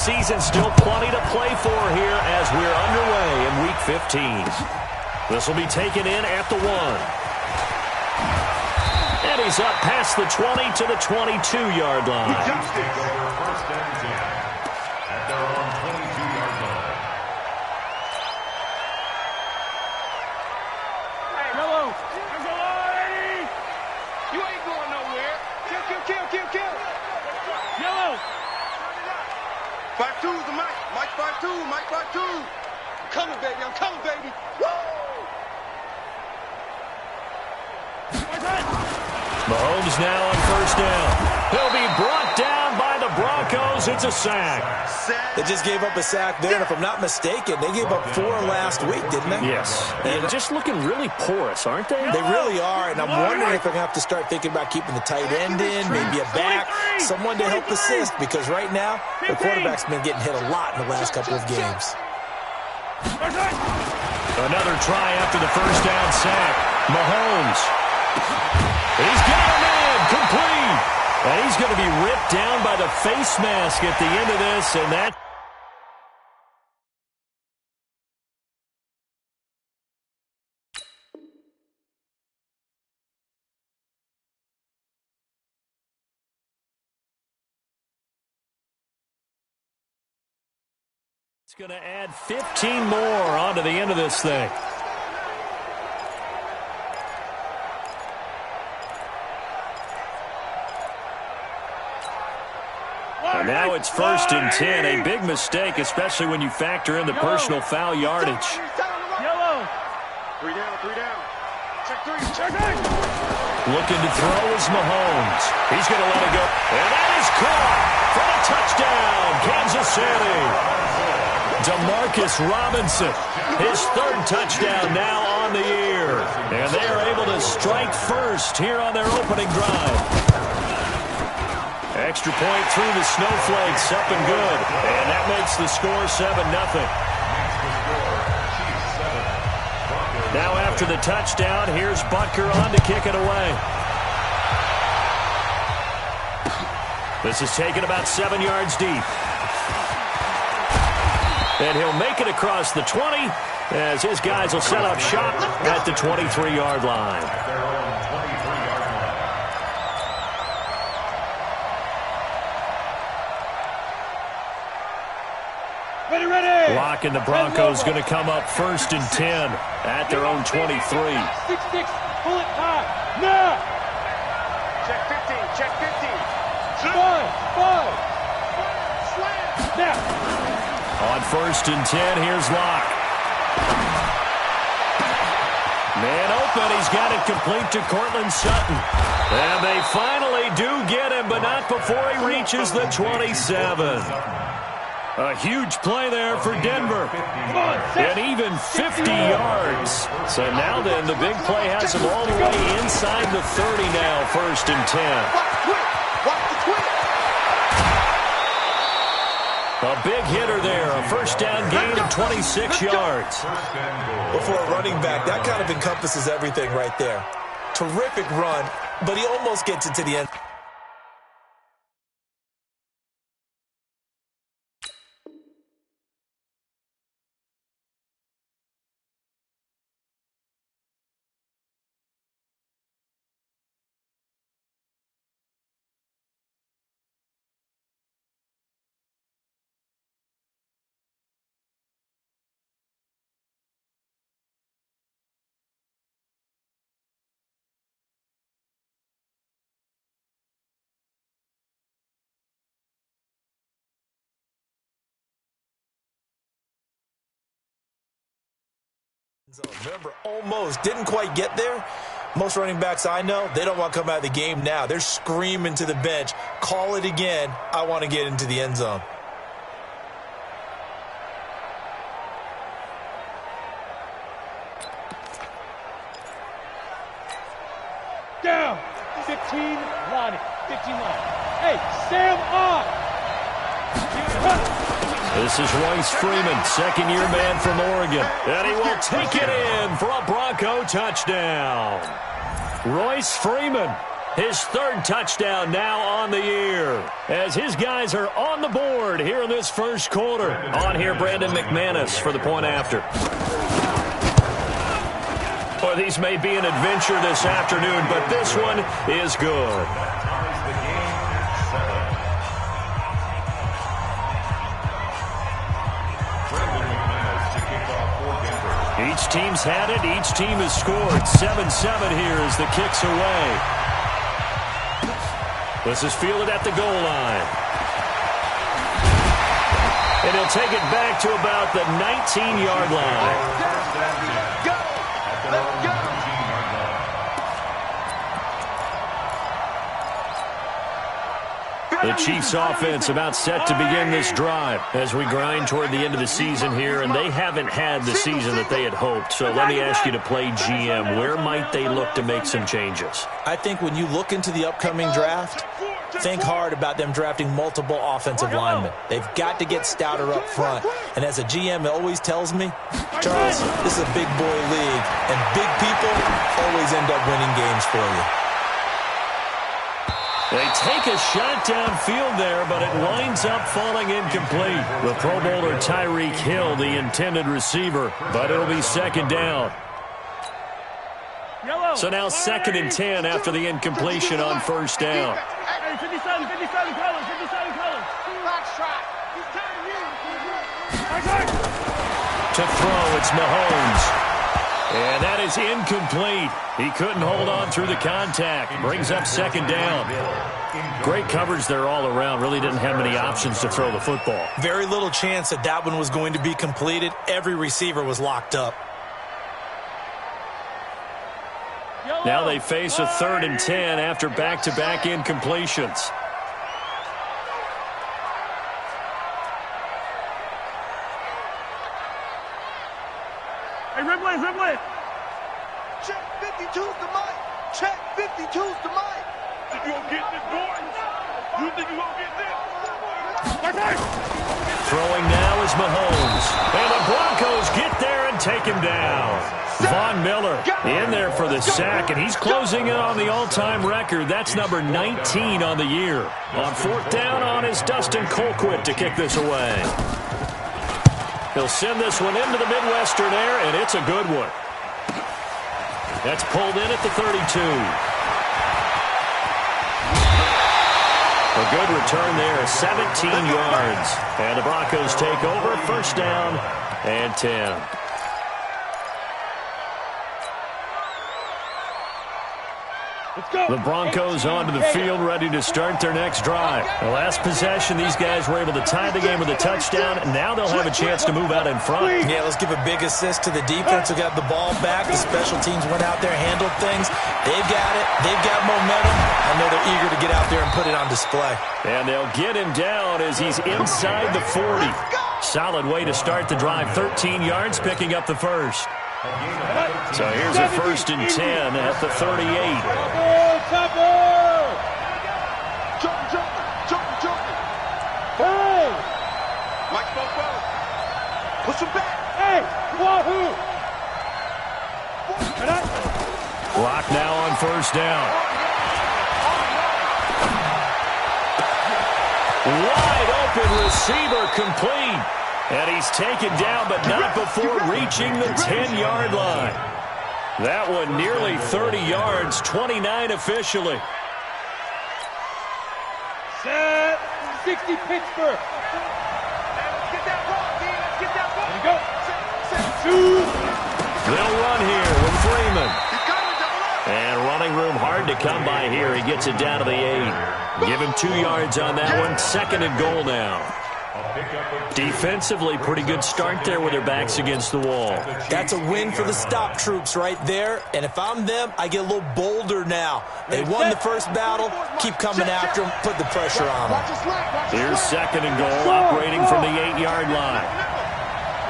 Season still plenty to play for here as we're underway in Week 15. This will be taken in at the 1. And he's up past the 20 to the 22-yard line. First and 10 at their own 22-yard line. Hey, hello. You ain't going nowhere. Kill. Yellow. 5-2 is the Mike. Mike 5-2. Mike 5-2. I'm coming, baby. Woo! Mahomes now on first down. He'll be brought down by the Broncos. It's a sack. They just gave up a sack there, and if I'm not mistaken, they gave up 4 last week, didn't they? Yes. And just looking really porous, aren't they? They really are, and I'm wondering if they're going to have to start thinking about keeping the tight end in, maybe a back, someone to help assist, because right now, the quarterback's been getting hit a lot in the last couple of games. Another try after the first down sack. Mahomes. He's got him in, complete. And he's going to be ripped down by the face mask at the end of this, and that... It's going to add 15 more onto the end of this thing. And now it's first and 10. A big mistake, especially when you factor in the personal foul yardage. Yellow. 3 down. Check 3. Looking to throw is Mahomes. He's going to let it go. And that is caught for a touchdown, Kansas City. Demarcus Robinson, his 3rd touchdown now on the year. And they are able to strike first here on their opening drive. Extra point through the snowflakes, up and good. And that makes the score 7-0. Now after the touchdown, here's Butker on to kick it away. This is taken about 7 yards deep. And he'll make it across the 20 as his guys will set up shop at the 23-yard line. Ready. Lock and the Broncos going to come up first and 10 at their own 23. 6-6. Pull it high. Now. Check 15. 5. Snap. On first and 10, here's Locke. Man open, he's got it complete to Cortland Sutton. And they finally do get him, but not before he reaches the 27. A huge play there for Denver. And even 50 yards. So now then, the big play has him all the way inside the 30 now, first and 10. A big hitter there, a first down gain of 26 yards. Well, for a running back, that kind of encompasses everything right there. Terrific run, but he almost gets it to the end. Remember, almost didn't quite get there. Most running backs I know, they don't want to come out of the game now. They're screaming to the bench, call it again. I want to get into the end zone. Down. 15 line. Hey, Sam on. This is Royce Freeman, second-year man from Oregon. And he will take it in for a Bronco touchdown. Royce Freeman, His third touchdown now on the year, as his guys are on the board here in this first quarter. On here, Brandon McManus for the point after. Well, these may be an adventure this afternoon, but this one is good. Each team's had it. Each team has scored. 7-7 here as the kick's away. This is fielded at the goal line. And he'll take it back to about the 19-yard line. Go! Let's go! The Chiefs' offense about set to begin this drive as we grind toward the end of the season here, and they haven't had the season that they had hoped. So let me ask you to play GM. Where might they look to make some changes? I think when you look into the upcoming draft, think hard about them drafting multiple offensive linemen. They've got to get stouter up front. And as a GM, it always tells me, Charles, this is a big boy league, and big people always end up winning games for you. They take a shot downfield there, but it winds up falling incomplete. The Pro Bowler Tyreek Hill, the intended receiver, but it'll be second down. So now 2nd and 10 after the incompletion on first down. Hey, 57 colors, 57 colors. To throw, it's Mahomes. And that is incomplete. He couldn't hold on through the contact. Brings up second down. Great coverage there all around. Really didn't have many options to throw the football. Very little chance that that one was going to be completed. Every receiver was locked up. Now they face a 3rd and 10 after back-to-back incompletions. Hey, Ripley. Check 52's the mic. Check 52's the mic. Think you gonna get this, boy? You think you gonna get this? Throwing now is Mahomes. And the Broncos get there and take him down. Von Miller in there for the sack, and he's closing in on the all-time record. That's number 19 on the year. On 4th down on is Dustin Colquitt to kick this away. He'll send this one into the Midwestern air, and it's a good one. That's pulled in at the 32. A good return there, 17 yards. And the Broncos take over, 1st down and 10. The Broncos onto the field, ready to start their next drive. The last possession, these guys were able to tie the game with a touchdown, and now they'll have a chance to move out in front. Yeah, let's give a big assist to the defense who got the ball back. The special teams went out there, handled things. They've got it. They've got momentum. I know they're eager to get out there and put it on display. And they'll get him down as he's inside the 40. Solid way to start the drive. 13 yards, picking up the first. So here's a 1st and 10 at the 38. Hey! Mike spoke well. Push him back. Hey, wahoo! Block now on 1st down. Wide open receiver complete. And he's taken down, but not before reaching the 10-yard line. That one nearly 30 yards, 29 officially. Set 60 Pittsburgh. Get that ball, D. Let's get that ball. There you go. They'll run here with Freeman. He's coming, double up. And running room hard to come by here. He gets it down to the 8. Give him 2 yards on that one. 2nd and goal now. Defensively, pretty good start there with their backs against the wall. That's a win for the stop troops right there. And if I'm them, I get a little bolder now. They won the first battle. Keep coming after them. Put the pressure on them. Here's 2nd and goal, operating from the 8-yard line.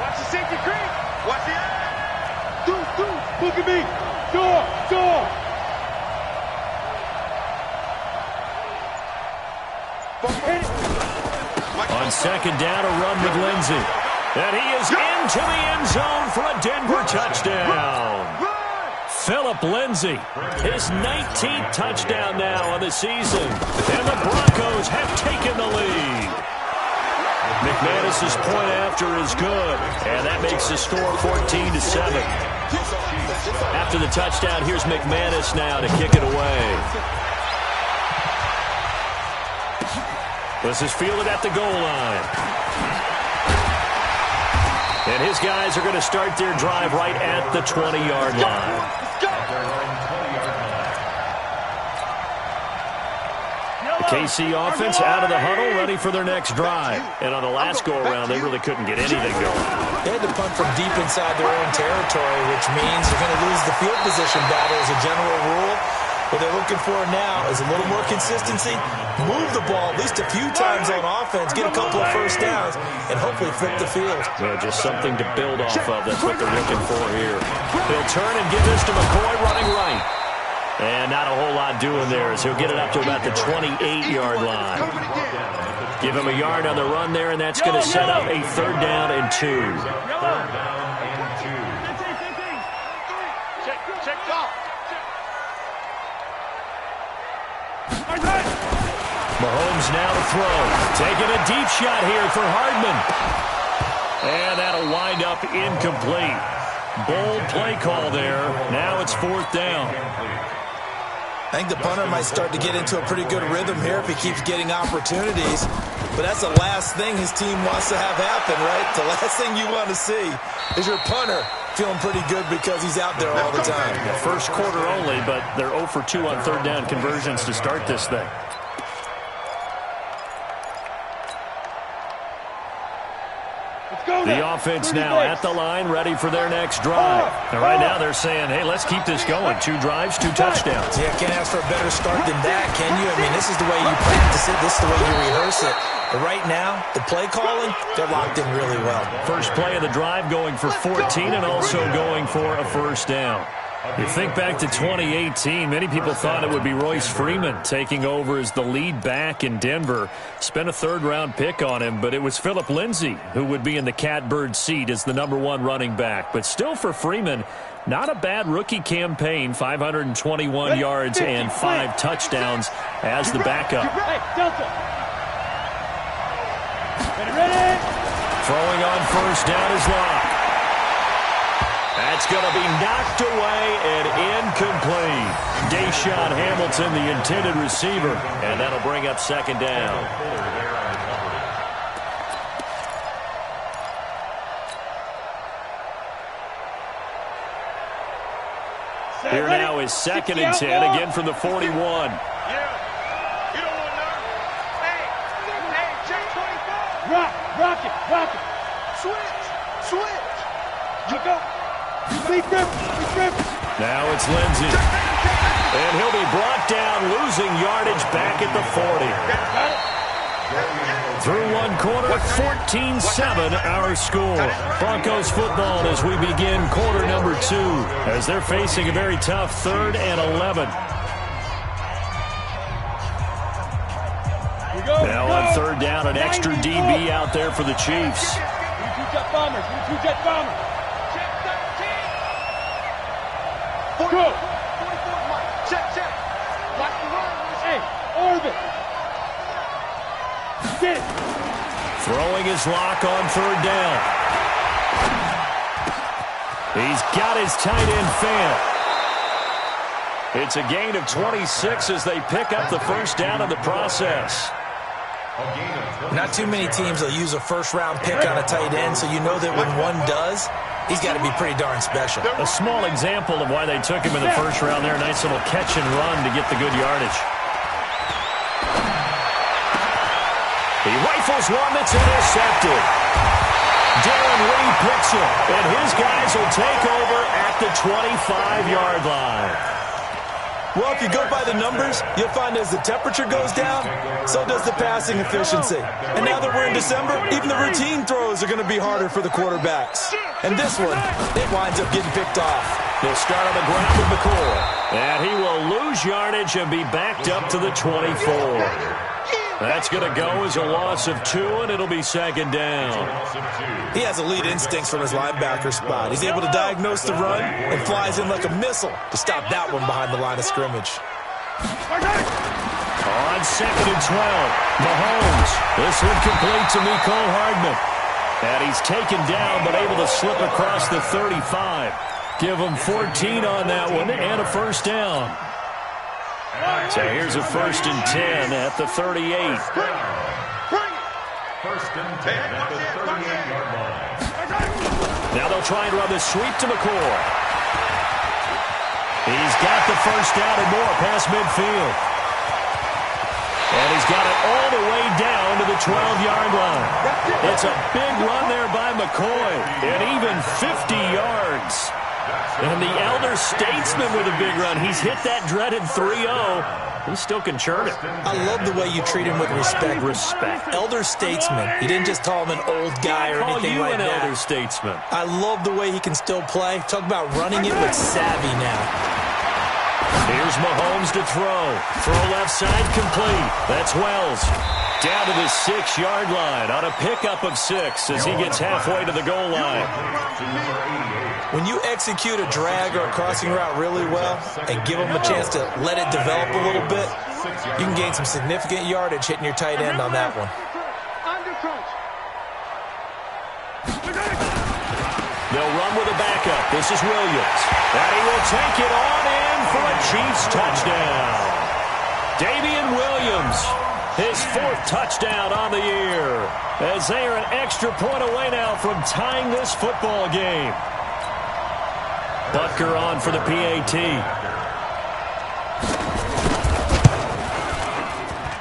Watch the safety green. Watch the eye. Look at me. Door. On 2nd down, a run with Lindsey. And he is into the end zone for a Denver touchdown. Philip Lindsay, his 19th touchdown now on the season, and the Broncos have taken the lead. McManus's point after is good, and that makes the score 14-7. After the touchdown, here's McManus now to kick it away. This is fielded at the goal line. And his guys are going to start their drive right at the 20-yard line. The KC offense out of the huddle, ready for their next drive. And on the last go-around, they really couldn't get anything going. They had to punt from deep inside their own territory, which means they're going to lose the field position battle as a general rule. What they're looking for now is a little more consistency, move the ball at least a few times on offense, get a couple of first downs, and hopefully flip the field. Yeah, just something to build off of. That's what they're looking for here. They'll turn and give this to McCoy running right. And not a whole lot doing there as he'll get it up to about the 28-yard line. Give him a yard on the run there, and that's going to set up a 3rd down and 2. Mahomes now to throw. Taking a deep shot here for Hardman. And that'll wind up incomplete. Bold play call there. Now it's 4th down. I think the punter might start to get into a pretty good rhythm here if he keeps getting opportunities. But that's the last thing his team wants to have happen, right? The last thing you want to see is your punter feeling pretty good because he's out there all the time. First quarter only, but they're 0 for 2 on 3rd down conversions to start this thing. The offense now at the line, ready for their next drive. And right now they're saying, hey, let's keep this going. 2 drives, 2 touchdowns. Yeah, can't ask for a better start than that, can you? I mean, this is the way you practice it. This is the way you rehearse it. But right now, the play calling, they're locked in really well. First play of the drive going for 14 and also going for a 1st down. You think back to 2018, many people thought it would be Royce Freeman taking over as the lead back in Denver. Spent a 3rd-round pick on him, but it was Philip Lindsay who would be in the catbird seat as the #1 running back. But still for Freeman, not a bad rookie campaign, 521 yards and 5 touchdowns as the backup. Throwing on 1st down is Locke. That's going to be knocked away and incomplete. Deshaun Hamilton, the intended receiver, and that'll bring up 2nd down. Here now is 2nd and 10, again from the 41. Rock it. Switch. You go. Now it's Lindsay. And he'll be brought down, losing yardage back at the 40. Through 1 quarter, 14-7 our score. Broncos football as we begin quarter number 2, as they're facing a very tough 3rd and 11. Now on 3rd down, an extra DB out there for the Chiefs. Two-jet bombers. Go. Check. Watch the run. Hey, orbit. Get it. Throwing his lock on 3rd down. He's got his tight end fan. It's a gain of 26 as they pick up the 1st down in the process. Not too many teams will use a 1st-round pick on a tight end, so you know that when one does, he's got to be pretty darn special. A small example of why they took him in the 1st round there. Nice little catch and run to get the good yardage. He rifles one that's intercepted. Darren Reed picks it, and his guys will take over at the 25-yard line. Well, if you go by the numbers, you'll find as the temperature goes down, so does the passing efficiency. And now that we're in December, even the routine throws are going to be harder for the quarterbacks. And this one, it winds up getting picked off. They'll start on the ground with McCoy. And he will lose yardage and be backed up to the 24. That's going to go as a loss of 2, and it'll be second down. He has elite instincts from his linebacker spot. He's able to diagnose the run and flies in like a missile to stop that one behind the line of scrimmage. On second and 12, Mahomes. This one complete to Mecole Hardman. And he's taken down, but able to slip across the 35. Give him 14 on that one and a first down. So here's a 1st and 10 at the 38. 1st and 10 at the 38-yard line. Now they'll try and run the sweep to McCoy. He's got the first down and more past midfield. And he's got it all the way down to the 12-yard line. It's a big run there by McCoy, and even 50 yards. And the elder statesman with a big run. He's hit that dreaded 3-0. He still can churn it. I love the way you treat him with respect. Elder statesman. You didn't just call him an old guy or anything like that. Elder statesman. I love the way he can still play. Talk about running it with savvy now. Here's Mahomes to throw. Throw left side complete. That's Wells. Down to the 6-yard line on a pickup of 6 as he gets halfway to the goal line. When you execute a drag or a crossing route really well and give them a chance to let it develop a little bit, you can gain some significant yardage hitting your tight end on that one. They'll run with a backup. This is Williams. And he will take it on in for a Chiefs touchdown. Damian Williams, his 4th touchdown on the year, as they are an extra point away now from tying this football game. Butker on for the PAT.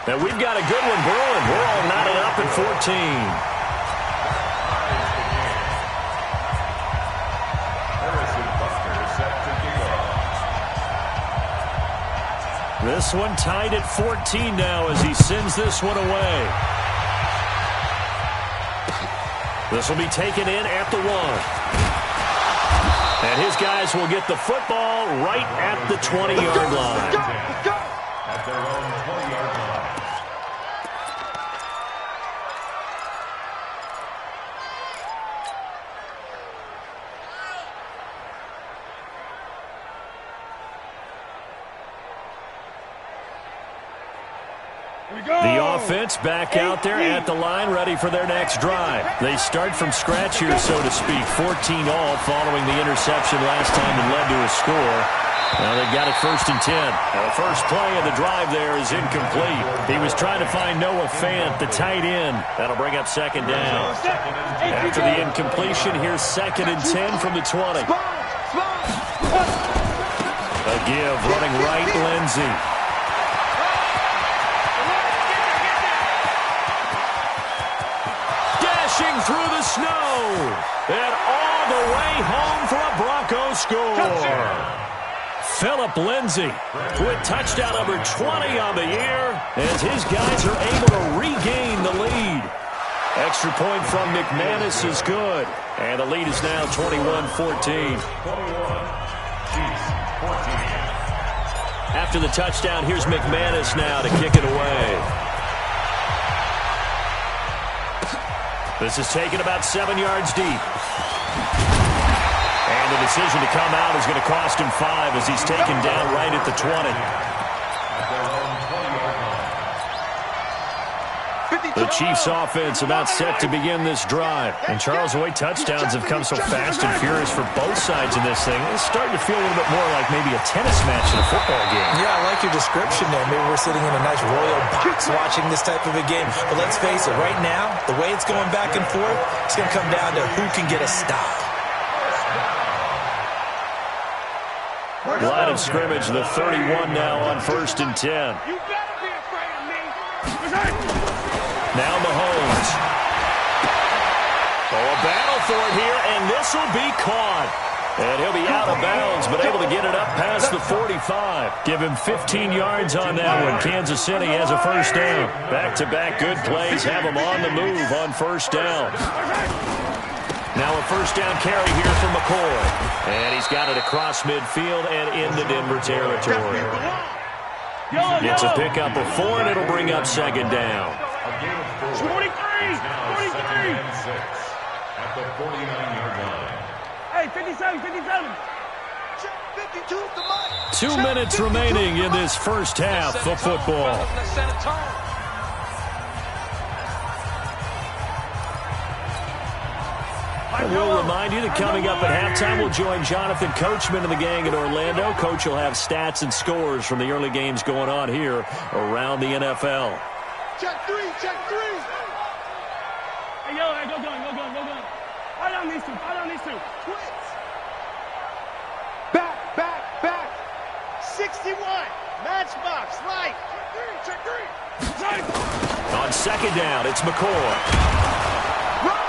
Now we've got a good one brewing. We're all knotted up at 14. This one tied at 14 now as he sends this one away. This will be taken in at the 1. And his guys will get the football right at the 20-yard line. At their own 20-yard line. The offense back out there at the line, ready for their next drive. They start from scratch here, so to speak. 14-all following the interception last time that led to a score. Now they've got it 1st and 10. Now the first play of the drive there is incomplete. He was trying to find Noah Fant, the tight end. That'll bring up 2nd down. After the incompletion, here's 2nd and 10 from the 20. A give, running right, Lindsey. Through the snow and all the way home for a Bronco score. Phillip Lindsay with touchdown number 20 on the year as his guys are able to regain the lead. Extra point from McManus is good, and the lead is now 21-14. After the touchdown, here's McManus now to kick it away. This is taken about 7 yards deep. And the decision to come out is going to cost him 5 as he's taken down right at the 20. The Chiefs offense about set to begin this drive. And Charles, the way touchdowns have come so fast and furious for both sides in this thing, it's starting to feel a little bit more like maybe a tennis match in a football game. Yeah, I like your description there. Maybe we're sitting in a nice royal box watching this type of a game. But let's face it, right now, the way it's going back and forth, it's going to come down to who can get a stop. Line of scrimmage, the 31 now on 1st and 10. You better be afraid of me. Now Mahomes. Oh, a battle for it here, and this will be caught. And he'll be out of bounds, but able to get it up past the 45. Give him 15 yards on that one. Kansas City has a first down. Back-to-back good plays have him on the move on 1st down. Now a 1st down carry here from McCoy. And he's got it across midfield and into Denver territory. It's a pickup of 4, and it'll bring up second down. 23! At the 49-yard line. Hey, 57, 57. 2 minutes remaining in this first half of football. And we'll remind you that coming up at halftime, we'll join Jonathan Coachman and the gang in Orlando. Coach will have stats and scores from the early games going on here around the NFL. Check three. Hey, yo, hey, go gun. Fight on these two. Twins. Back. 61. Matchbox, right. Check three. On second down, it's McCoy. Run.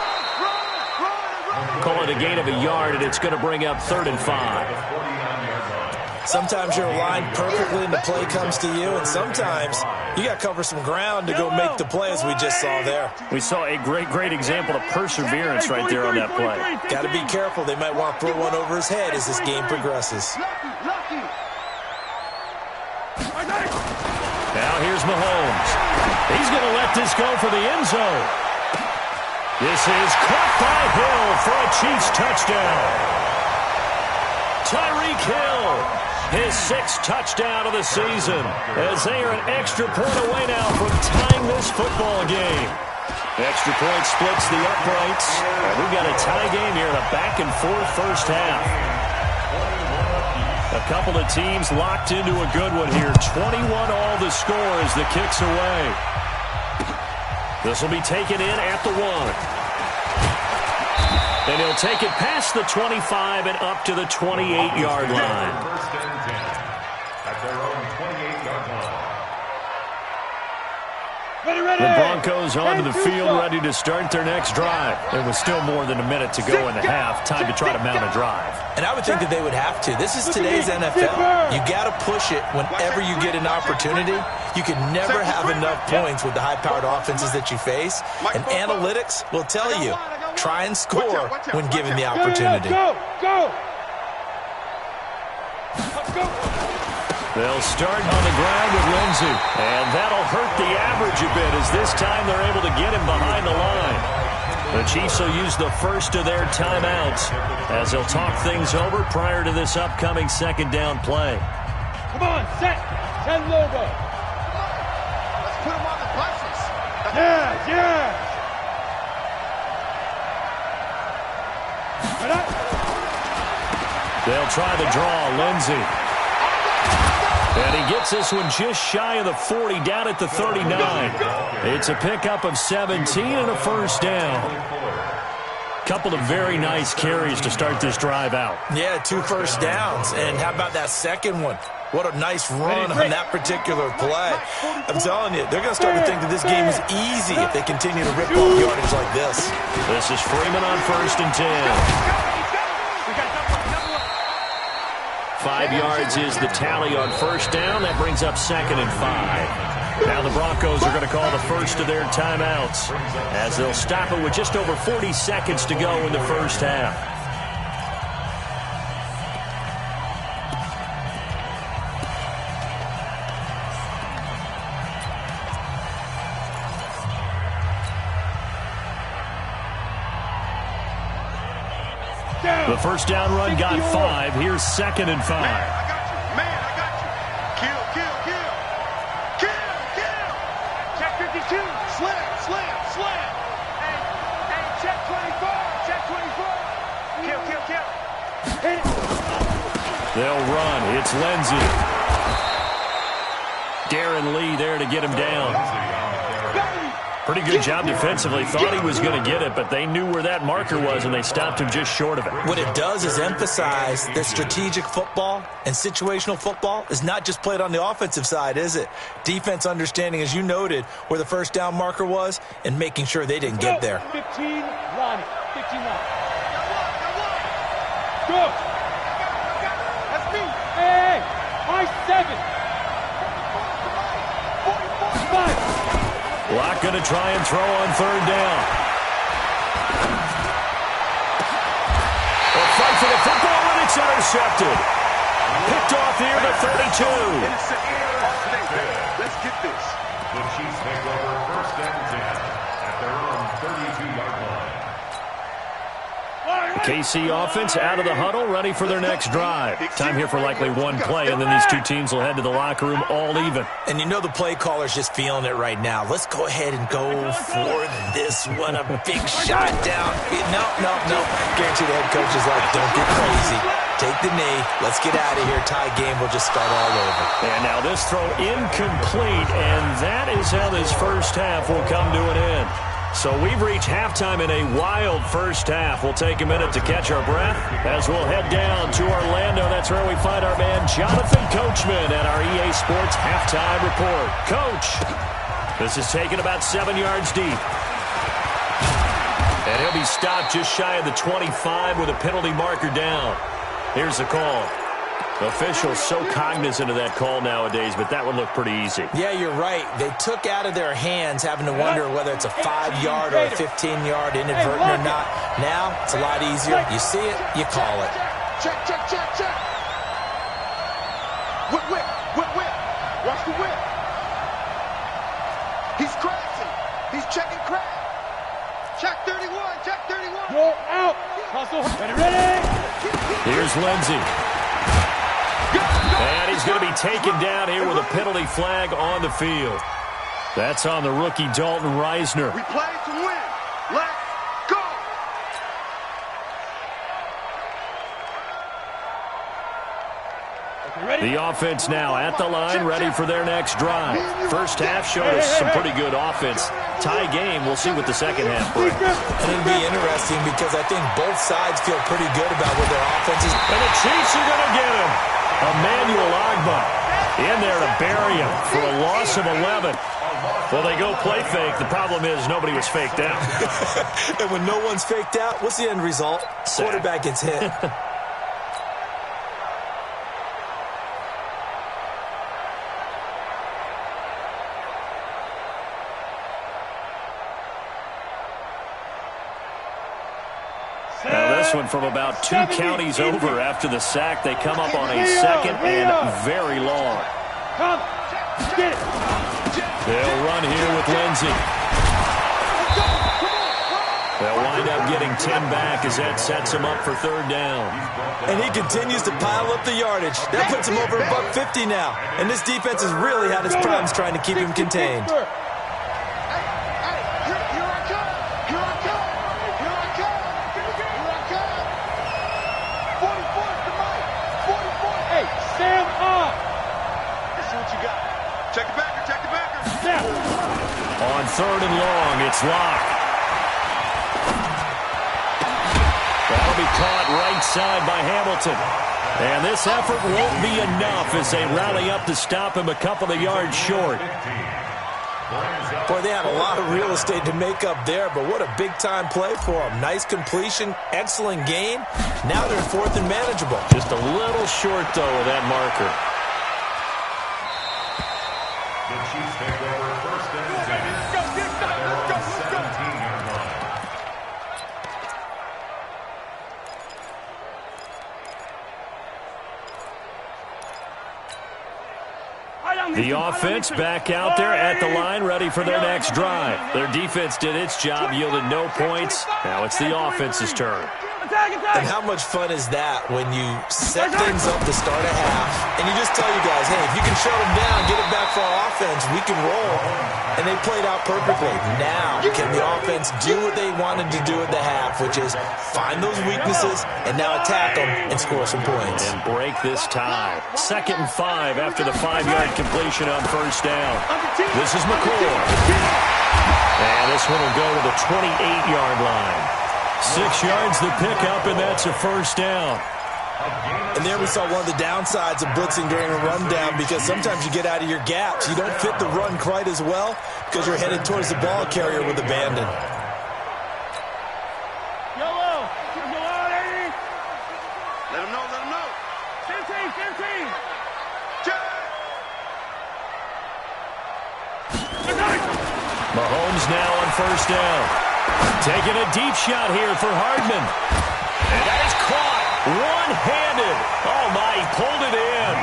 Call it a gain of a yard, and it's going to bring up 3rd and 5. Sometimes you're aligned perfectly and the play comes to you, and sometimes you got to cover some ground to go make the play, as we just saw there. We saw a great example of perseverance right there on that play. Got to be careful. They might want to throw one over his head as this game progresses. Lucky. Now here's Mahomes. He's going to let this go for the end zone. This is caught by Hill for a Chiefs touchdown. Tyreek Hill, his 6th touchdown of the season, as they are an extra point away now from tying this football game. Extra point splits the uprights, and we've got a tie game here in a back-and-forth first half. A couple of teams locked into a good one here. 21 all the score as the kick's away. This will be taken in at the 1. And he'll take it past the 25 and up to the 28-yard line. First and 10 at their own 28-yard line. Ready. The Broncos onto the field, ready to start their next drive. There was still more than a minute to go in the half. Time to try to mount a drive. And I would think that they would have to. This is today's NFL. You got to push it whenever you get an opportunity. You can never have enough points with the high-powered offenses that you face. And analytics will tell you, try and score when given the opportunity. Go. They'll start on the ground with Lindsey. And that'll hurt the average a bit, as this time they're able to get him behind the line. The Chiefs will use the first of their timeouts as they'll talk things over prior to this upcoming second down play. Come on, set. 10 logo. Let's put him on the buses. Yeah. They'll try the draw, Lindsey. And he gets this one just shy of the 40, down at the 39. It's a pickup of 17 and a first down. Couple of very nice carries to start this drive out. Yeah, 2 first downs. And how about that second one? What a nice run on that particular play. I'm telling you, they're going to start to think that this game is easy if they continue to rip off yardage like this. This is Freeman on 1st and 10. 5 yards is the tally on first down. That brings up 2nd and 5. Now the Broncos are going to call the first of their timeouts as they'll stop it with just over 40 seconds to go in the first half. The first down run got 5. Here's 2nd and 5. Man, I got you. Kill. Check 52. Slam. Hey, check 24. Kill. Hit it. They'll run. It's Lindsey. Darren Lee there to get him down. Pretty good job defensively. Thought he was going to get it, but they knew where that marker was, and they stopped him just short of it. What it does is emphasize that strategic football and situational football is not just played on the offensive side, is it? Defense understanding, as you noted, where the first down marker was and making sure they didn't get there. 15, Ronnie. 15 line. Go. That's me. Hey, my 7. 5. Locke going to try and throw on 3rd down. A fight for the football, and it's intercepted. Picked off near the 32. Let's get this. The Chiefs take over first and 10 at their own 32-yard line. KC offense out of the huddle, ready for their next drive. Time here for likely one play, and then these two teams will head to the locker room all even. And you know the play caller's just feeling it right now. Let's go ahead and go for this one. A big shot down. No. Guarantee the head coach is like, don't get crazy. Take the knee. Let's get out of here. Tie game will just start all over. And now this throw incomplete, and that is how this first half will come to an end. So we've reached halftime in a wild first half. We'll take a minute to catch our breath as we'll head down to Orlando. That's where we find our man Jonathan Coachman at our EA Sports Halftime Report. Coach, this is taken about 7 yards deep. And he'll be stopped just shy of the 25 with a penalty marker down. Here's the call. Officials so cognizant of that call nowadays, but that one looked pretty easy. Yeah, you're right. They took out of their hands having to wonder whether it's a 5-yard or a 15-yard inadvertent or not. Now, it's a lot easier. You see it, you call it. Check. Whip. Watch the whip. He's crashing. He's checking crash. Check 31. Go out. Hustle. Ready. Here's Lindsey. And he's going to be taken down here with a penalty flag on the field. That's on the rookie Dalton Reisner. We play to win. Let's go. The offense now at the line, ready for their next drive. First half showed us some pretty good offense. Tie game, we'll see what the second half brings. And it'll be interesting because I think both sides feel pretty good about where their offense is. And the Chiefs are going to get him. Emmanuel Ogbah in there to bury him for a loss of 11. Well, they go play fake. The problem is nobody was faked out. And when no one's faked out, what's the end result? Quarterback gets hit. Now this one from about 2 counties over after the sack. They come up on a second and very long. They'll run here with Lindsey. They'll wind up getting 10 back as that sets him up for third down. And he continues to pile up the yardage. That puts him over $150 now. And this defense has really had its problems trying to keep him contained. On third and long, it's Locke. That'll be caught right side by Hamilton. And this effort won't be enough as they rally up to stop him a couple of yards short. Boy, they had a lot of real estate to make up there, but what a big-time play for them. Nice completion, excellent gain. Now they're fourth and manageable. Just a little short, though, of that marker. The Chiefs take over first and 10 at their own 17-yard line. The offense back out there at the line, ready for their next drive. Their defense did its job, yielded no points. Now it's the offense's turn. And how much fun is that when you set things up to start a half and you just tell you guys, hey, if you can shut them down, get it back for our offense, we can roll. And they played out perfectly. Now, can the offense do what they wanted to do at the half, which is find those weaknesses and now attack them and score some points. And break this tie. 2nd and 5 after the 5-yard completion on first down. This is McCoy. And this one will go to the 28-yard line. 6 yards the pickup, and that's a first down. And there we saw one of the downsides of blitzing during a rundown because sometimes you get out of your gaps. You don't fit the run quite as well because you're headed towards the ball carrier with abandon. Let him know. 15. Mahomes now on first down. Taking a deep shot here for Hardman. And that is caught. One-handed. Oh, my, he pulled it in.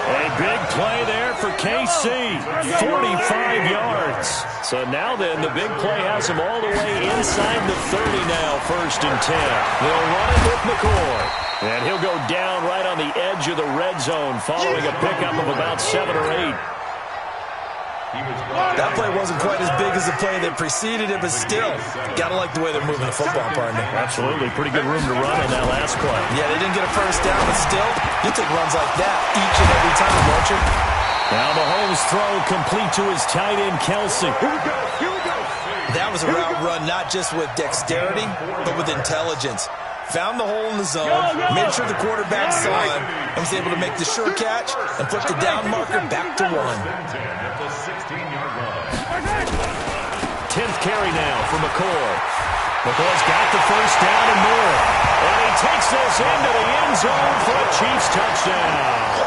A big play there for KC. 45 yards. So now then, the big play has him all the way inside the 30 now, 1st and 10. They'll run it with McCoy. And he'll go down right on the edge of the red zone following a pickup of about 7 or 8. That play wasn't quite as big as the play that preceded it, but still, gotta like the way they're moving the football, partner. Absolutely. Pretty good room to run on that last play. Yeah, they didn't get a first down, but still, you take runs like that each and every time, don't you? Now Mahomes' throw complete to his tight end, Kelsey. Here we go. Here we go. That was a route run not just with dexterity, but with intelligence. Found the hole in the zone, made sure the quarterback saw him, and was able to make the sure catch and put the down marker back to 1. 10th carry now for McCoy. McCoy's got the first down and more. And he takes this into the end zone for a Chiefs touchdown.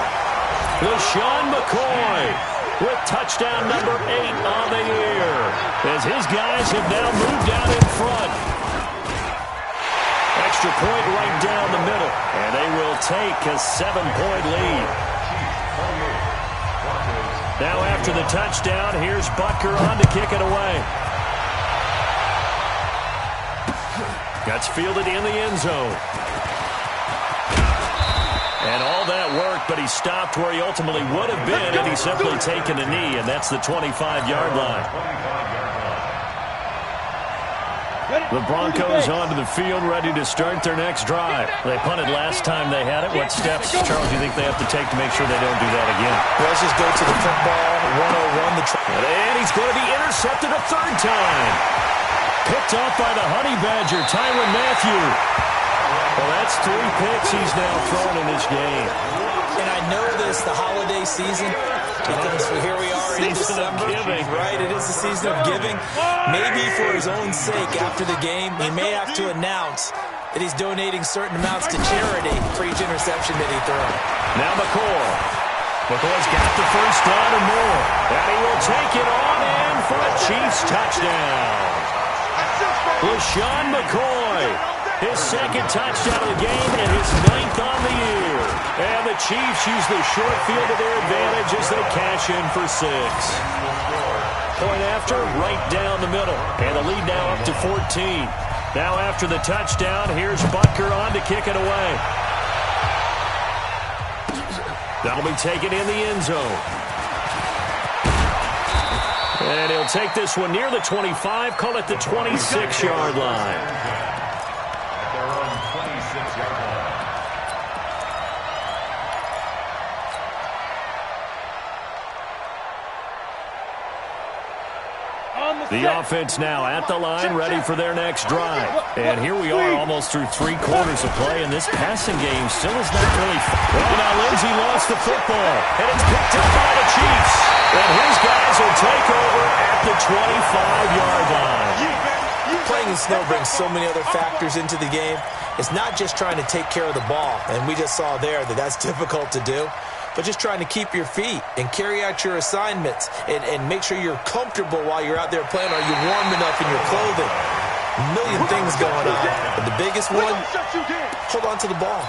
LaShawn McCoy with touchdown number 8 on the year, as his guys have now moved out in front. Extra point right down the middle, and they will take a 7-point lead. Now after the touchdown, here's Butker on to kick it away. That's fielded in the end zone. And all that worked, but he stopped where he ultimately would have been had he simply taken a knee, and that's the 25-yard line. The Broncos onto the field, ready to start their next drive. They punted last time they had it. What steps, Charles, do you think they have to take to make sure they don't do that again? Well, let's just go to the football, 101. And he's going to be intercepted a 3rd time. Picked off by the Honey Badger, Tyrann Mathieu. Well, that's 3 picks he's now thrown in this game. And I know this, the holiday season, because here we are in December, right? It is the season of giving. Maybe for his own sake, after the game, he may have to announce that he's donating certain amounts to charity for each interception that he throws. Now McCoy. McCoy's got the first down and more. And he will take it on in for a Chiefs touchdown. LaShawn McCoy, his 2nd touchdown of the game and his 9th on the year. And the Chiefs use the short field to their advantage as they cash in for 6. Point after, right down the middle. And the lead now up to 14. Now after the touchdown, here's Butker on to kick it away. That'll be taken in the end zone. And he'll take this one near the 25, call it the 26-yard line. At their own 26-yard line. The offense now at the line, ready for their next drive. And here we are almost through 3 quarters of play, and this passing game still is not really... Well, now Lindsey lost the football, and it's picked up by the Chiefs. And his guys will take over at the 25-yard line. Playing in snow brings so many other factors into the game. It's not just trying to take care of the ball, and we just saw there that that's difficult to do, but just trying to keep your feet and carry out your assignments and make sure you're comfortable while you're out there playing. Are you warm enough in your clothing? A million things going on. But the biggest one, hold on to the ball.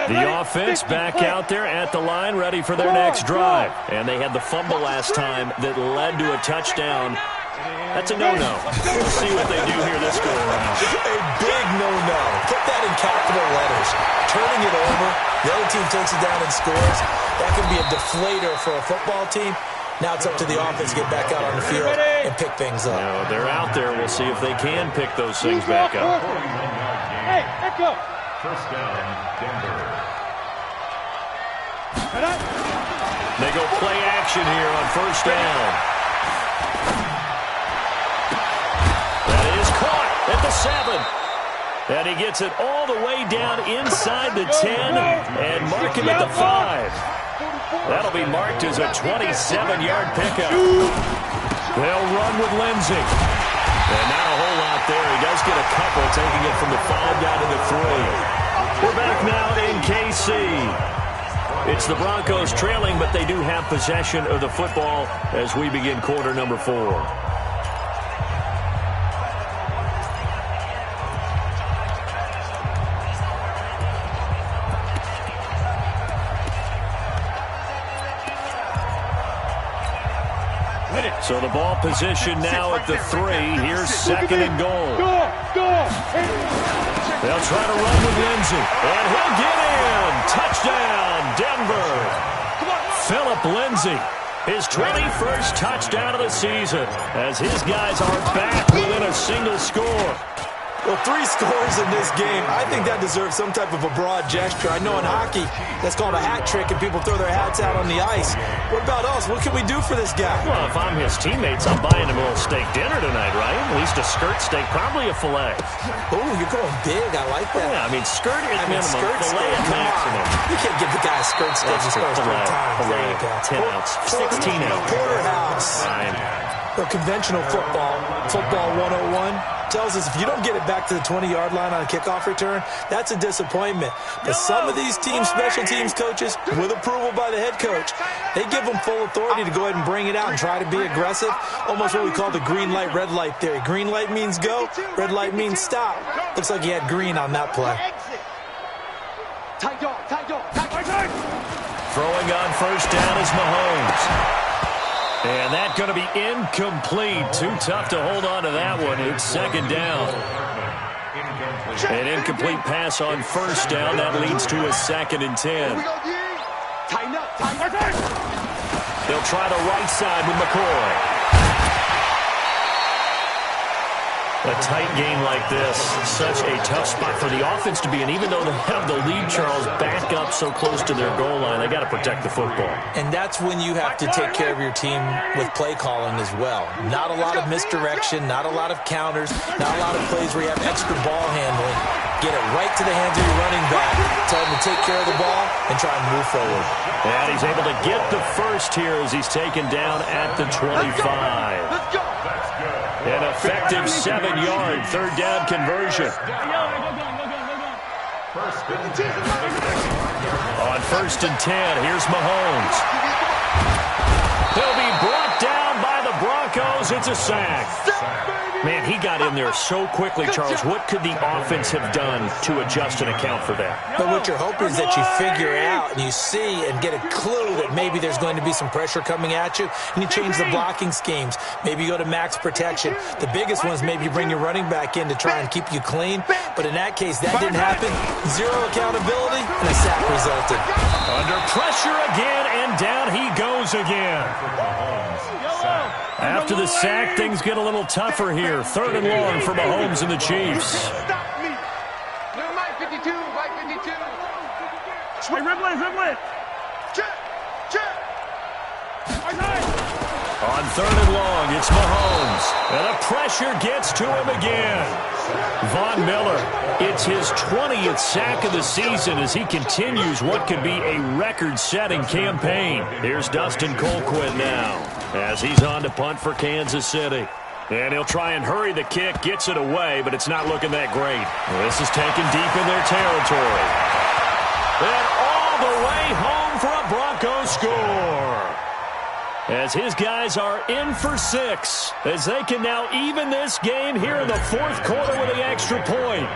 The offense back out there at the line, ready for their next drive. And they had the fumble last time that led to a touchdown. That's a no-no. We'll see what they do here this go-around. A big no-no. Put that in capital letters. Turning it over, the other team takes it down and scores. That can be a deflator for a football team. Now it's up to the offense to get back out on the field and pick things up. No, they're out there. We'll see if they can pick those things back up. Hey, let's go. First down, Denver. They go play action here on first down. That is caught at the 7. And he gets it all the way down inside the 10 and mark him at the 5. That'll be marked as a 27-yard pickup. They'll run with Lindsey. And not a whole lot there. He does get a couple, taking it from the 5 down to the 3. We're back now in KC. It's the Broncos trailing, but they do have possession of the football as we begin quarter number 4. So the ball position now at the 3. Here's second and goal. They'll try to run with Lindsey. And he'll get in. Touchdown, Denver. Phillip Lindsey, his 21st touchdown of the season, as his guys are back within a single score. Well, 3 scores in this game. I think that deserves some type of a broad gesture. I know in hockey, that's called a hat trick, and people throw their hats out on the ice. What about us? What can we do for this guy? Well, if I'm his teammates, I'm buying him a little steak dinner tonight, right? At least a skirt steak, probably a filet. Oh, you're going big. I like that. Yeah, I mean, skirt at minimum, skirt filet steak, at maximum. You can't give the guy a skirt steak his first 3 times. There you go. 10 ounce, 16 ounce. Porterhouse. The conventional football 101, tells us if you don't get it back to the 20-yard line on a kickoff return, that's a disappointment. But some of these teams, special teams coaches, with approval by the head coach, they give them full authority to go ahead and bring it out and try to be aggressive. Almost what we call the green light, red light theory. Green light means go, red light means stop. Looks like he had green on that play. Throwing on first down is Mahomes. And that's going to be incomplete. Too tough to hold on to that one. It's second down. An incomplete pass on first down. That leads to a 2nd and 10. They'll try the right side with McCoy. A tight game like this, such a tough spot for the offense to be in. Even though they have the lead, Charles, back up so close to their goal line, they got to protect the football. And that's when you have to take care of your team with play calling as well. Not a lot of misdirection, not a lot of counters, not a lot of plays where you have extra ball handling. Get it right to the hands of your running back. Tell him to take care of the ball and try and move forward. And he's able to get the first here as he's taken down at the 25. Let's go. An effective 7-yard third down conversion. On first and 10, here's Mahomes. He'll be brought down by the Broncos. It's a sack. Man, he got in there so quickly, Charles. What could the offense have done to adjust and account for that? But what you're hoping is that you figure out and you see and get a clue that maybe there's going to be some pressure coming at you, and you change the blocking schemes. Maybe you go to max protection. The biggest one is maybe you bring your running back in to try and keep you clean. But in that case, that didn't happen. Zero accountability, and a sack resulted. Under pressure again, and down he goes again. After the sack, things get a little tougher here. 3rd and long for Mahomes and the Chiefs. Stop me. Never mind, 52, right 52. Hey, red line. Check. On 3rd and long, it's Mahomes. And the pressure gets to him again. Von Miller, it's his 20th sack of the season as he continues what could be a record-setting campaign. Here's Dustin Colquitt now as he's on to punt for Kansas City. And he'll try and hurry the kick, gets it away, but it's not looking that great. This is taken deep in their territory. And all the way home for a Broncos score. As his guys are in for 6, as they can now even this game here in the 4th quarter with the extra point.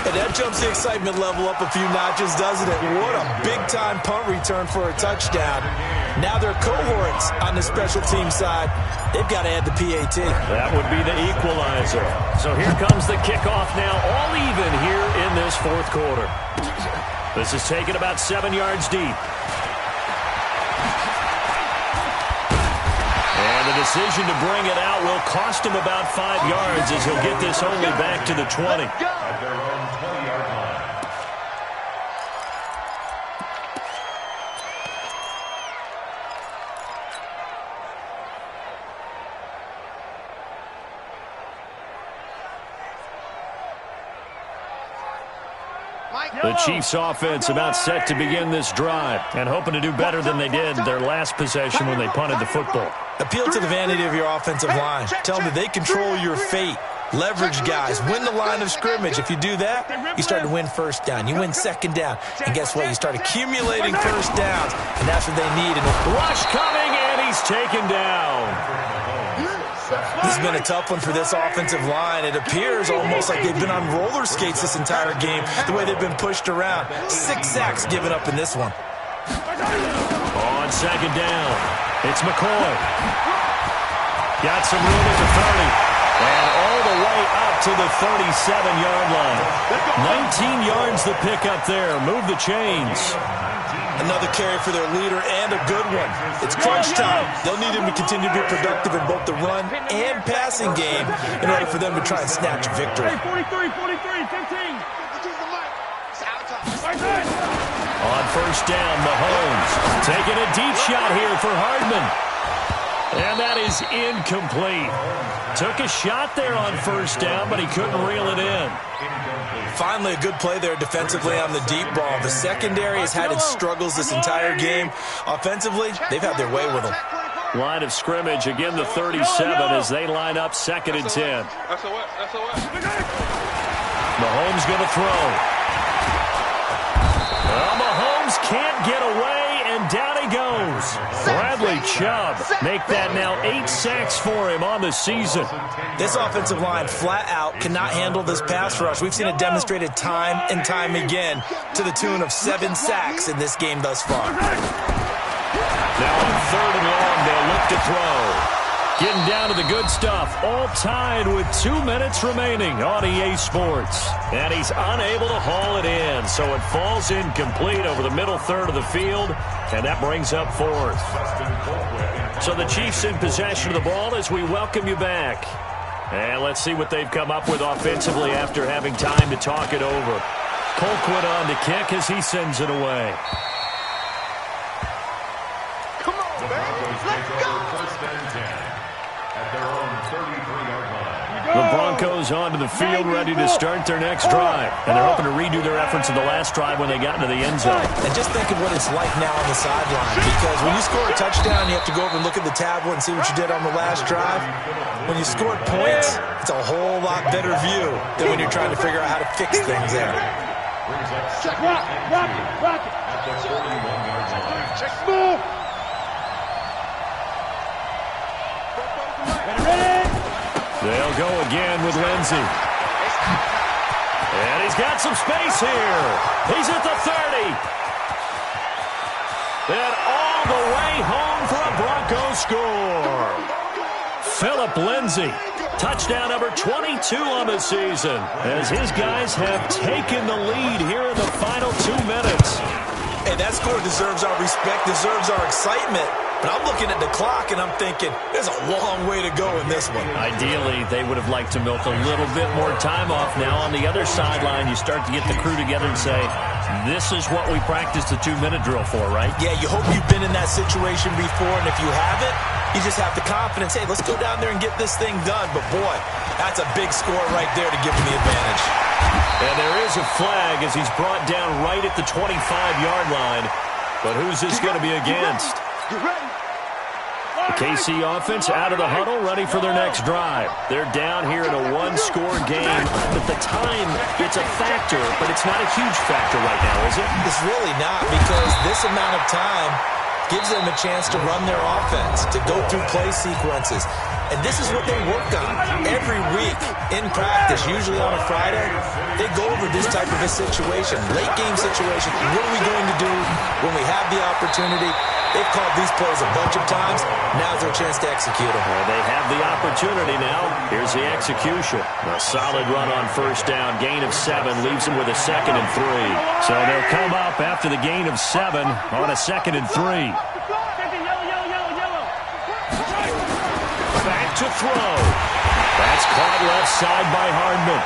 And that jumps the excitement level up a few notches, doesn't it? What a big-time punt return for a touchdown. Now their cohorts on the special team side, they've got to add the PAT. That would be the equalizer. So here comes the kickoff now, all even here in this 4th quarter. This is taken about 7 yards deep. And the decision to bring it out will cost him about 5 yards as he'll get this only back to the 20. At their own 20-yard line. The Chiefs offense about set to begin this drive and hoping to do better than they did their last possession when they punted the football. Appeal to the vanity of your offensive line. Tell them that they control your fate. Leverage guys, win the line of scrimmage. If you do that, you start to win first down. You win second down. And guess what? You start accumulating first downs. And that's what they need. And rush coming, and he's taken down. This has been a tough one for this offensive line. It appears almost like they've been on roller skates this entire game, the way they've been pushed around. 6 sacks given up in this one. On second down, it's McCoy. Got some room at the 30. And all the way up to the 37-yard line. 19 yards the pick up there. Move the chains. Another carry for their leader and a good one. It's crunch time. They'll need him to continue to be productive in both the run and passing game in order for them to try and snatch a victory. 43, 15. On first down, Mahomes taking a deep shot here for Hardman. And that is incomplete. Took a shot there on first down, but he couldn't reel it in. Finally, a good play there defensively on the deep ball. The secondary has had its struggles this entire game. Offensively, they've had their way with them. Line of scrimmage, again the 37 as they line up 2nd and 10. Mahomes going to throw. Well, Mahomes can't get away, and down he goes. Bradley Chubb make that now 8 sacks for him on the season. This offensive line flat out cannot handle this pass rush. We've seen it demonstrated time and time again to the tune of 7 sacks in this game thus far. Now on 3rd and long, they'll look to throw. Getting down to the good stuff, all tied with 2 minutes remaining on EA Sports. And he's unable to haul it in, so it falls incomplete over the middle third of the field, and that brings up 4th. So the Chiefs in possession of the ball as we welcome you back. And let's see what they've come up with offensively after having time to talk it over. Colquitt on the kick as he sends it away. Come on, baby. Let's go. The Broncos onto the field, ready to start their next drive. And they're hoping to redo their efforts in the last drive when they got into the end zone. And just think of what it's like now on the sideline. Because when you score a touchdown, you have to go over and look at the tablet and see what you did on the last drive. When you scored points, it's a whole lot better view than when you're trying to figure out how to fix things there. Rock it. Check move. They'll go again with Lindsey. And he's got some space here. He's at the 30. And all the way home for a Broncos score. Phillip Lindsey, touchdown number 22 on the season, as his guys have taken the lead here in the final 2 minutes. Hey, that score deserves our respect, deserves our excitement. But I'm looking at the clock, and I'm thinking, there's a long way to go in this one. Ideally, they would have liked to milk a little bit more time off. Now, on the other sideline, you start to get the crew together and say, this is what we practiced the 2-minute drill for, right? Yeah, you hope you've been in that situation before, and if you haven't, you just have the confidence, hey, let's go down there and get this thing done. But, boy, that's a big score right there to give them the advantage. And there is a flag as he's brought down right at the 25-yard line. But who's this going to be against? The KC offense out of the huddle, ready for their next drive. They're down here in a 1-score game. At the time, it's a factor, but it's not a huge factor right now, is it? It's really not, because this amount of time gives them a chance to run their offense, to go through play sequences. And this is what they work on every week in practice, usually on a Friday. They go over this type of a situation, late game situation. What are we going to do when we have the opportunity? They've called these plays a bunch of times. Now's their chance to execute them. Well, they have the opportunity now. Here's the execution. A solid run on first down. Gain of 7 leaves them with a 2nd and 3. So they'll come up after the gain of 7 on a 2nd and 3. Back to throw. That's caught left side by Hardman.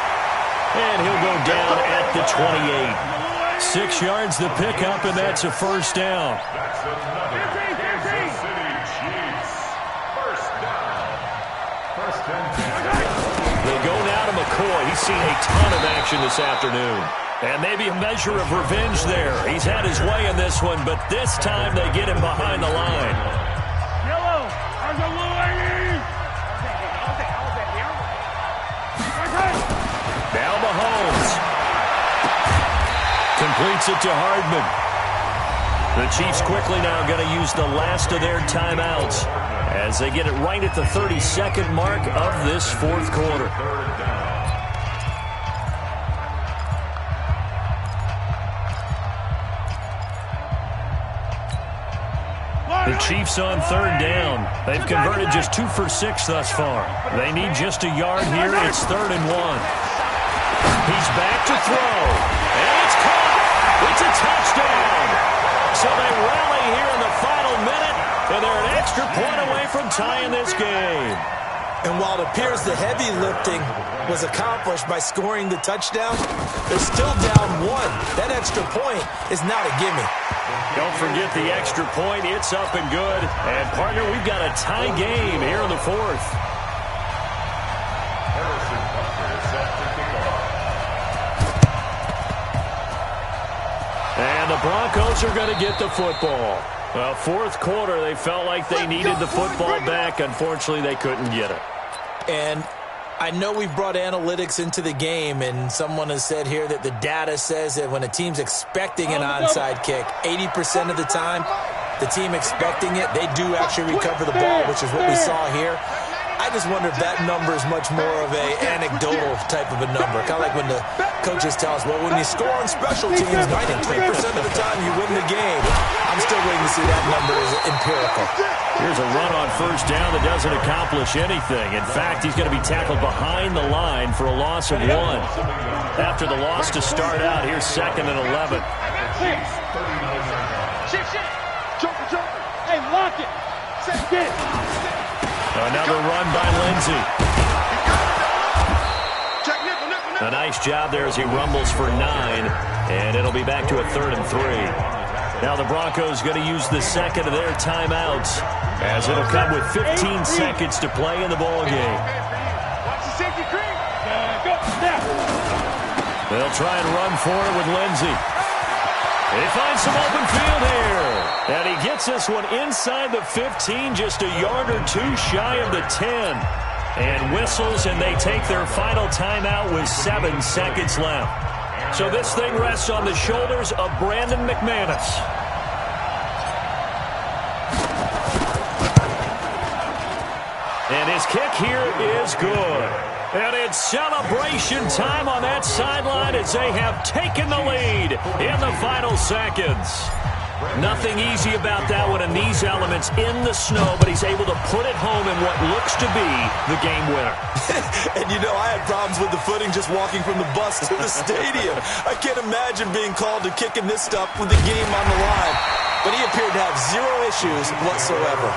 And he'll go down at the 28. 6 yards the pickup, and that's a first down. They go now to McCoy. He's seen a ton of action this afternoon. And maybe a measure of revenge there. He's had his way in this one, but this time they get him behind the line. completes it to Hardman. The Chiefs quickly now going to use the last of their timeouts as they get it right at the 32nd mark of this fourth quarter. The Chiefs on third down. They've converted just 2 for 6 thus far. They need just a yard here. It's 3rd and 1. He's back to throw. And it's caught. It's a touchdown. So they rally here in the final minute, and they're an extra point away from tying this game. And while it appears the heavy lifting was accomplished by scoring the touchdown, they're still down 1. That extra point is not a gimme. Don't forget the extra point. It's up and good. And, partner, we've got a tie game here in the fourth. And the Broncos are going to get the football. Well, fourth quarter, they felt like they needed the football back. Unfortunately, they couldn't get it. And I know we've brought analytics into the game, and someone has said here that the data says that when a team's expecting an onside kick, 80% of the time, the team expecting it, they do actually recover the ball, which is what we saw here. I just wonder if that number is much more of a anecdotal type of a number. Kind of like when the coaches tell us, well, when you score on special teams, 93% of the time you win the game. I'm still waiting to see that number as empirical. Here's a run on first down that doesn't accomplish anything. In fact, he's going to be tackled behind the line for a loss of 1. After the loss to start out, here's 2nd and 11. Hey, lock it. Get it. Another run by Lindsey. A nice job there as he rumbles for 9, and it'll be back to a 3rd and 3. Now the Broncos going to use the second of their timeouts as it'll come with 15 seconds to play in the ball game. They'll try and run for it with Lindsey. They find some open field here. And he gets this one inside the 15, just a yard or 2 shy of the 10. And whistles, and they take their final timeout with 7 seconds left. So this thing rests on the shoulders of Brandon McManus. And his kick here is good. And it's celebration time on that sideline as they have taken the lead in the final seconds. Nothing easy about that one, and these elements in the snow, but he's able to put it home in what looks to be the game winner. And, you know, I had problems with the footing just walking from the bus to the stadium. I can't imagine being called to kicking this stuff with the game on the line. But he appeared to have 0 issues whatsoever.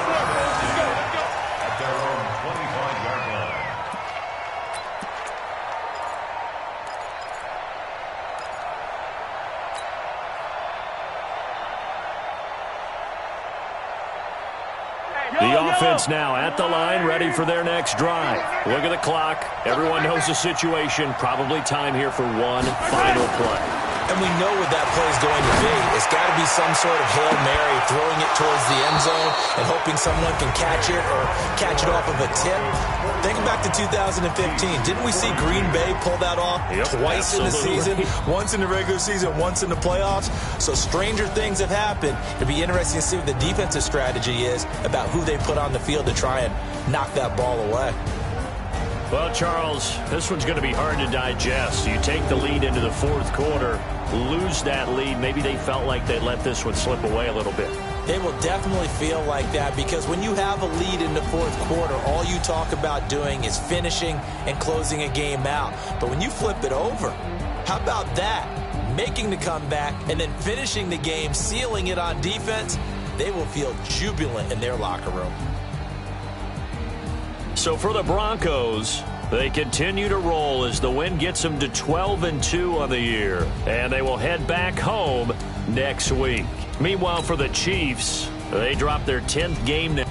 The offense now at the line, ready for their next drive. Look at the clock. Everyone knows the situation. Probably time here for one final play. And we know what that play is going to be. It's got to be some sort of Hail Mary, throwing it towards the end zone and hoping someone can catch it or catch it off of a tip. Think back to 2015. Didn't we see Green Bay pull that off twice in the season? Once in the regular season, once in the playoffs. So stranger things have happened. It'll be interesting to see what the defensive strategy is about who they put on the field to try and knock that ball away. Well, Charles, this one's going to be hard to digest. You take the lead into the fourth quarter, lose that lead. Maybe they felt like they let this one slip away a little bit. They will definitely feel like that because when you have a lead in the fourth quarter, all you talk about doing is finishing and closing a game out. But when you flip it over, how about that? Making the comeback and then finishing the game, sealing it on defense, they will feel jubilant in their locker room. So for the Broncos, they continue to roll as the win gets them to 12-2 on the year. And they will head back home next week. Meanwhile, for the Chiefs, they drop their 10th game now.